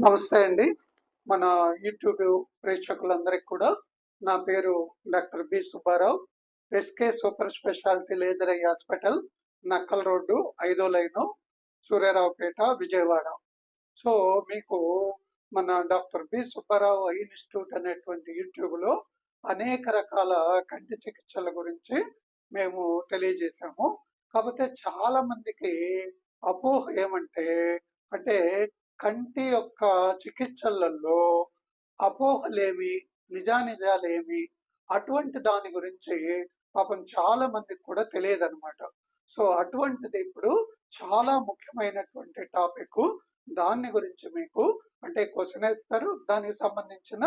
నమస్తే అండి. మన యూట్యూబ్ ప్రేక్షకులందరికి కూడా నా పేరు doctor B. Subbarao. SK super speciality laser eye hospital, Nakkal road, 5వ లైను, సూర్యారావుపేట, విజయవాడ. సో, మీకు మన doctor B. Subbarao eye institute అనేటువంటి యూట్యూబ్‌లో అనేక రకాల కంటి చికిత్సల గురించి మేము తెలియజేశాము. కాపోతే చాలా మందికి అపోహ ఏమంటే, అంటే కంటి యొక్క చికిత్సలలో అపోహలేమి, నిజానిజాలేమి, అటువంటి దాని గురించి పాపం చాలా మందికి కూడా తెలియదనమాట. సో, అటువంటిది ఇప్పుడు చాలా ముఖ్యమైనటువంటి టాపిక్కు. దాన్ని గురించి మీకు అంటే క్వెషన్ ఏస్తారు. దానికి సంబంధించిన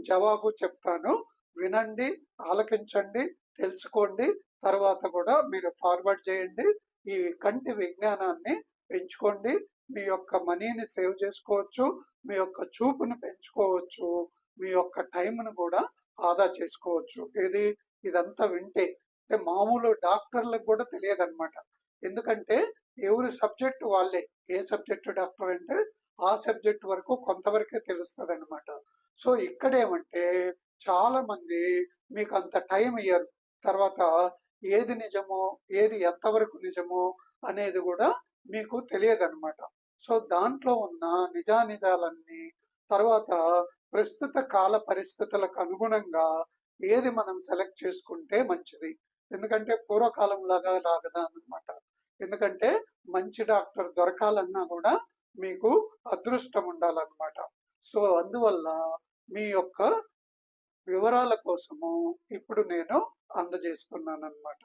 జవాబు చెప్తాను. వినండి, ఆలకించండి, తెలుసుకోండి. తర్వాత కూడా మీరు ఫార్వర్డ్ చేయండి. ఈ కంటి విజ్ఞానాన్ని పెంచుకోండి. మీ యొక్క మనీని సేవ్ చేసుకోవచ్చు. మీ యొక్క చూపుని పెంచుకోవచ్చు. మీ యొక్క టైంను కూడా ఆదా చేసుకోవచ్చు. ఇదంతా వింటే అంటే మామూలు డాక్టర్లకు కూడా తెలియదనమాట. ఎందుకంటే ఎవరి సబ్జెక్ట్ వాళ్ళే. ఏ సబ్జెక్ట్ డాక్టర్ అంటే ఆ సబ్జెక్ట్ వరకు కొంతవరకే తెలుస్తదనమాట. సో, ఇక్కడేమంటే చాలా మంది మీకు అంత టైం ఇయ్యరు. తర్వాత ఏది నిజమో, ఏది ఎంతవరకు నిజమో అనేది కూడా మీకు తెలియదనమాట. సో, దాంట్లో ఉన్న నిజానిజాలన్నీ తర్వాత ప్రస్తుత కాల పరిస్థితులకు అనుగుణంగా ఏది మనం సెలెక్ట్ చేసుకుంటే మంచిది. ఎందుకంటే పూర్వకాలంలాగా రాగదనమాట. ఎందుకంటే మంచి డాక్టర్ దొరకాలన్నా కూడా మీకు అదృష్టం ఉండాలన్నమాట. సో, అందువల్ల మీ యొక్క వివరాల కోసము ఇప్పుడు నేను అందజేస్తున్నానన్నమాట.